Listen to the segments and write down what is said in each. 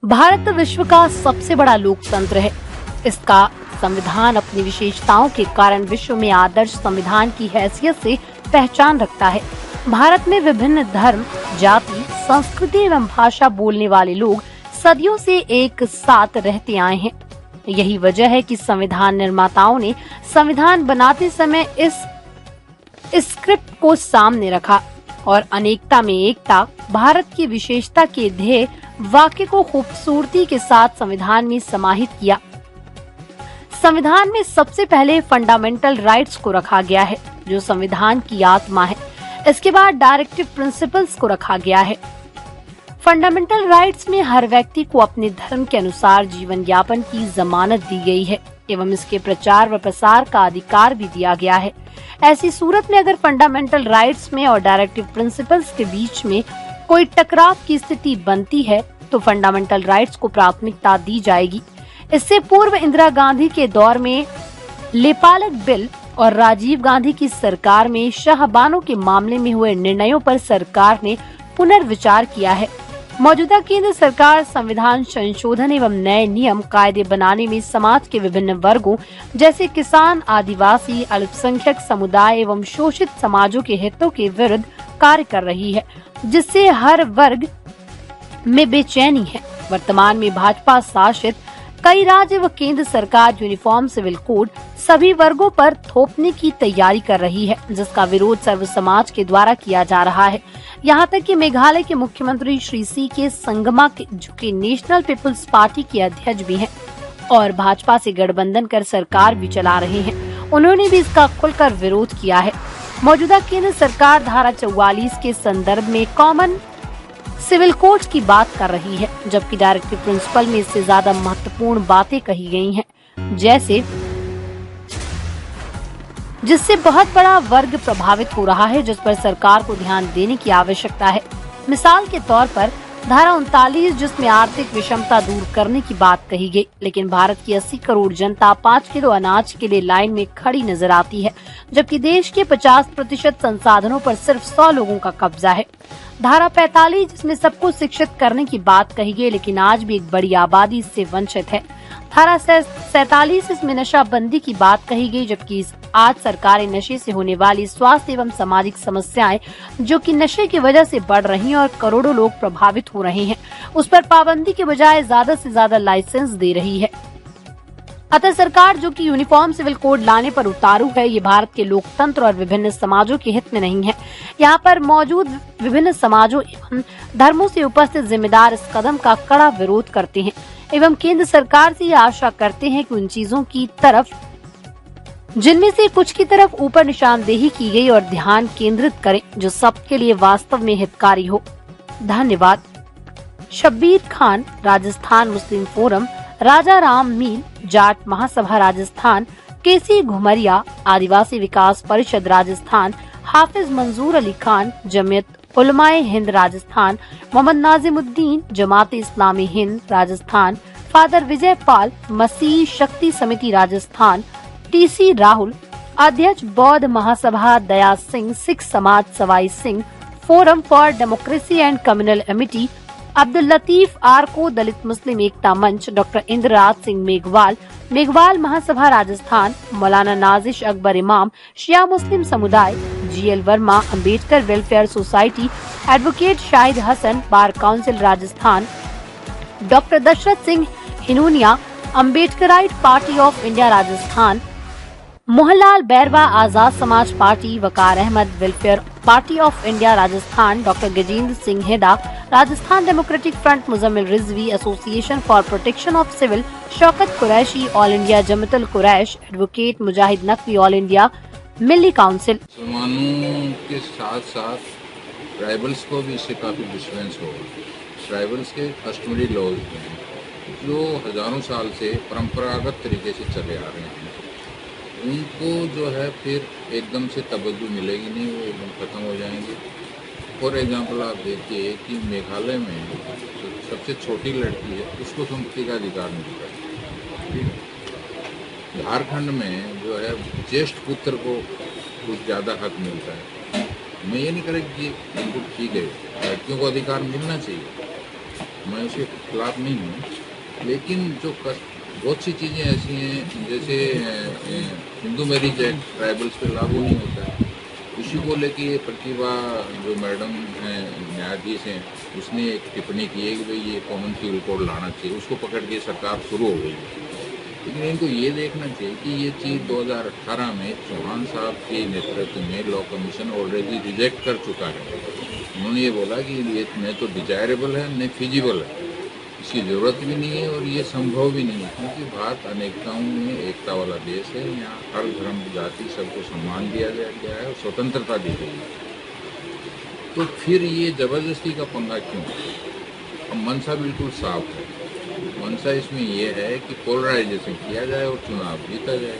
भारत विश्व का सबसे बड़ा लोकतंत्र है। इसका संविधान अपनी विशेषताओं के कारण विश्व में आदर्श संविधान की हैसियत से पहचान रखता है। भारत में विभिन्न धर्म, जाति, संस्कृति एवं भाषा बोलने वाले लोग सदियों से एक साथ रहते आए हैं। यही वजह है कि संविधान निर्माताओं ने संविधान बनाते समय इस स्क्रिप्ट को सामने रखा और अनेकता में एकता, भारत की विशेषता के ध्येय वाक्य को खूबसूरती के साथ संविधान में समाहित किया। संविधान में सबसे पहले फंडामेंटल राइट्स को रखा गया है, जो संविधान की आत्मा है। इसके बाद डायरेक्टिव प्रिंसिपल्स को रखा गया है। फंडामेंटल राइट्स में हर व्यक्ति को अपने धर्म के अनुसार जीवन यापन की जमानत दी गई है एवं इसके प्रचार व प्रसार का अधिकार भी दिया गया है। ऐसी सूरत में अगर फंडामेंटल राइट्स में और डायरेक्टिव प्रिंसिपल्स के बीच में कोई टकराव की स्थिति बनती है तो फंडामेंटल राइट्स को प्राथमिकता दी जाएगी। इससे पूर्व इंदिरा गांधी के दौर में लेपालक बिल और राजीव गांधी की सरकार में शाहबानों के मामले में हुए निर्णयों पर सरकार ने पुनर्विचार किया है। मौजूदा केंद्र सरकार संविधान संशोधन एवं नए नियम कायदे बनाने में समाज के विभिन्न वर्गों जैसे किसान, आदिवासी, अल्पसंख्यक समुदाय एवं शोषित समाजों के हितों के विरुद्ध कार्य कर रही है, जिससे हर वर्ग में बेचैनी है। वर्तमान में भाजपा शासित कई राज्य व केंद्र सरकार यूनिफॉर्म सिविल कोड सभी वर्गों पर थोपने की तैयारी कर रही है, जिसका विरोध सर्व समाज के द्वारा किया जा रहा है। यहाँ तक कि मेघालय के मुख्यमंत्री श्री C.K. संगमा जो कि नेशनल पीपुल्स पार्टी के अध्यक्ष भी हैं और भाजपा से गठबंधन कर सरकार भी चला रहे हैं, उन्होंने भी इसका खुलकर विरोध किया है। मौजूदा केंद्र सरकार धारा 44 के संदर्भ में कॉमन सिविल कोड की बात कर रही है, जबकि डायरेक्टिव प्रिंसिपल में इससे ज्यादा महत्वपूर्ण बातें कही गई हैं, जैसे जिससे बहुत बड़ा वर्ग प्रभावित हो रहा है, जिस पर सरकार को ध्यान देने की आवश्यकता है। मिसाल के तौर पर धारा 39 जिसमें आर्थिक विषमता दूर करने की बात कही गई, लेकिन भारत की 80 करोड़ जनता 5 किलो अनाज के लिए लाइन में खड़ी नजर आती है, जबकि देश के 50% संसाधनों पर सिर्फ 100 लोगों का कब्जा है। धारा 45 जिसमें सबको शिक्षित करने की बात कही गई, लेकिन आज भी एक बड़ी आबादी इससे वंचित है। धारा 47 इसमें नशाबंदी की बात कही गई, जबकि आज सरकारें नशे से होने वाली स्वास्थ्य एवं सामाजिक समस्याएं जो कि नशे की वजह से बढ़ रही हैं और करोड़ों लोग प्रभावित हो रहे हैं, उस पर पाबंदी के बजाय ज्यादा से ज्यादा लाइसेंस दे रही है। अतः सरकार जो कि यूनिफॉर्म सिविल कोड लाने पर उतारू है, ये भारत के लोकतंत्र और विभिन्न समाजों के हित में नहीं है। यहाँ पर मौजूद विभिन्न समाजों एवं धर्मों से उपस्थित जिम्मेदार इस कदम का कड़ा विरोध करते हैं एवं केंद्र सरकार से आशा करते हैं कि उन चीजों की तरफ जिनमें से कुछ की तरफ ऊपर निशानदेही की गई और ध्यान केंद्रित करें जो सबके लिए वास्तव में हितकारी हो। धन्यवाद। शब्बीर खान, राजस्थान मुस्लिम फोरम, राजा राम मील, जाट महासभा राजस्थान, केसी घुमरिया, आदिवासी विकास परिषद राजस्थान, हाफिज मंजूर अली खान, जमीयत उलमाए हिंद राजस्थान, मोहम्मद नाजिमुद्दीन, जमात इस्लामी हिंद राजस्थान, फादर विजय पाल, मसीह शक्ति समिति राजस्थान, TC राहुल, अध्यक्ष बौद्ध महासभा दया Singh, Sikh Samaj Sawai Singh, forum for democracy and communal amity, Abdul Latif Arko, Dalit Muslim Ekta Manch, doctor Indraraj Singh Meghwal, Meghwal Mahasabha Rajasthan, Maulana Nazish Akbar Imam, Shia Muslim समुदाय, GL Verma, Ambedkar welfare society, advocate Shahid Hasan, bar council Rajasthan, doctor Dashrath Singh Hinuniya, Ambedkarite party of India Rajasthan, Mohanlal Bairwa, Azad Samaj party, Waqar Ahmad, welfare party of India Rajasthan, doctor Gajendra Singh Heda, Rajasthan democratic front, Muzammil Rizvi, association for protection of civil, Shaukat Qureshi, all India Jamatul Quraish, advocate Mujahid Naqvi, all India Milli council. मुसलमानों के साथ साथ tribals को भी इससे काफ़ी disturbance होगा। Tribals के कस्टमरी लॉज हैं जो हज़ारों साल से परंपरागत तरीके से चले आ रहे हैं, उनको जो है फिर एकदम से तवज्जो मिलेगी नहीं, वो एकदम ख़त्म हो जाएंगे। फॉर एग्जांपल आप देखिए कि मेघालय में जो सबसे छोटी लड़की है उसको संपत्ति का अधिकार मिलता है, ठीक है। झारखंड में जो है ज्येष्ठ पुत्र को कुछ ज़्यादा हक मिलता है। मैं ये नहीं कह रहा कि बिल्कुल ठीक है, लड़कियों को अधिकार मिलना चाहिए, मैं उसके खिलाफ नहीं हूँ, लेकिन जो बहुत सी चीज़ें ऐसी हैं, जैसे हिंदू मैरिज एक्ट ट्राइबल्स पे लागू नहीं होता है, उसी को लेके ये प्रतिभा जो मैडम हैं, न्यायाधीश हैं, उसने एक टिप्पणी की है कि भाई ये कॉमन सिविल कोड लाना चाहिए, उसको पकड़ के सरकार शुरू हो गई। लेकिन इनको ये देखना चाहिए कि ये चीज़ 2018 में चौहान साहब के नेतृत्व में लॉ कमीशन ऑलरेडी रिजेक्ट कर चुका है। उन्होंने ये बोला कि ये न तो डिजायरेबल है न फिजिबल है, इसकी ज़रूरत भी नहीं है और ये संभव भी नहीं है, क्योंकि भारत अनेकताओं में एकता वाला देश है। यहाँ हर धर्म जाति सबको सम्मान दिया गया है और स्वतंत्रता दी गई है। तो फिर ये ज़बरदस्ती का पंगा क्यों? अब मंशा बिल्कुल साफ है। मंशा इसमें ये है कि पोलराइजेशन किया जाए और चुनाव जीता जाए,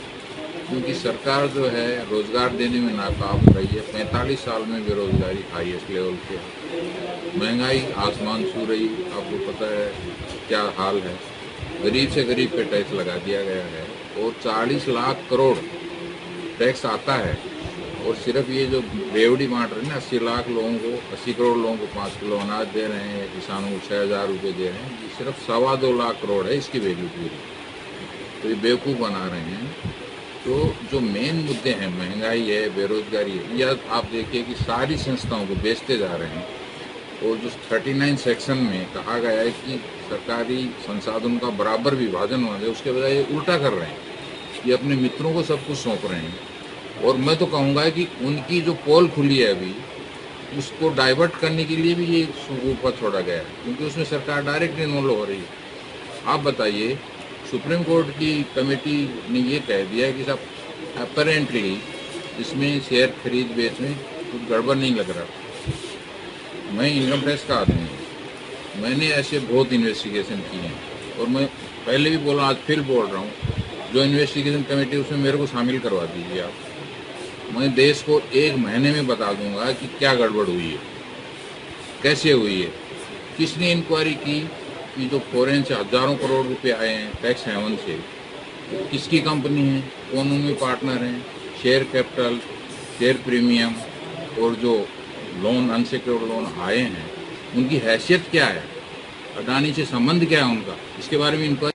क्योंकि सरकार जो है रोज़गार देने में नाकाम रही है। 45 साल में बेरोजगारी हाईएस्ट लेवल पे है, महंगाई आसमान छू रही, आपको पता है क्या हाल है। गरीब से गरीब पे टैक्स लगा दिया गया है और 40 लाख करोड़ टैक्स आता है, और सिर्फ ये जो रेवड़ी बांट रहे हैं ना, 80 लाख लोगों को, 80 करोड़ लोगों को 5 किलो अनाज दे रहे हैं, किसानों को 6,000 रुपये दे रहे हैं, ये सिर्फ 2.25 लाख करोड़ है इसकी वैल्यू पूरी। तो ये बेवकूफ़ बना रहे हैं। तो जो मेन मुद्दे हैं, महंगाई है, बेरोजगारी है, या आप देखिए कि सारी संस्थाओं को बेचते जा रहे हैं। और जो 39 सेक्शन में कहा गया है कि सरकारी संसाधन का बराबर विभाजन होना चाहिए, उसके बजाय ये उल्टा कर रहे हैं, ये अपने मित्रों को सब कुछ सौंप रहे हैं। और मैं तो कहूँगा कि उनकी जो पोल खुली है अभी, उसको डाइवर्ट करने के लिए भी ये ऊपर छोड़ा गया है, क्योंकि उसमें सरकार डायरेक्ट इन्वॉल्व हो रही है। आप बताइए, सुप्रीम कोर्ट की कमेटी ने ये कह दिया है कि सब अपेरेंटली इसमें शेयर खरीद बेच में कुछ गड़बड़ नहीं लग रहा। मैं इनकम टैक्स का आदमी हूँ, मैंने ऐसे बहुत इन्वेस्टिगेशन किए हैं, और मैं पहले भी बोला, आज फिर बोल रहा हूँ, जो इन्वेस्टिगेशन कमेटी उसमें मेरे को शामिल करवा दीजिए आप। मैं देश को 1 महीने में बता दूंगा कि क्या गड़बड़ हुई है, कैसे हुई है, किसने इंक्वायरी की, कि जो फॉरेन से हज़ारों करोड़ रुपए आए हैं टैक्स हेवन से, किसकी कंपनी है, कौन उनमें पार्टनर हैं, शेयर कैपिटल, शेयर प्रीमियम, और जो लोन अनसिक्योर्ड लोन आए हैं उनकी हैसियत क्या है, अडानी से संबंध क्या है उनका, इसके बारे में इंक्वायरी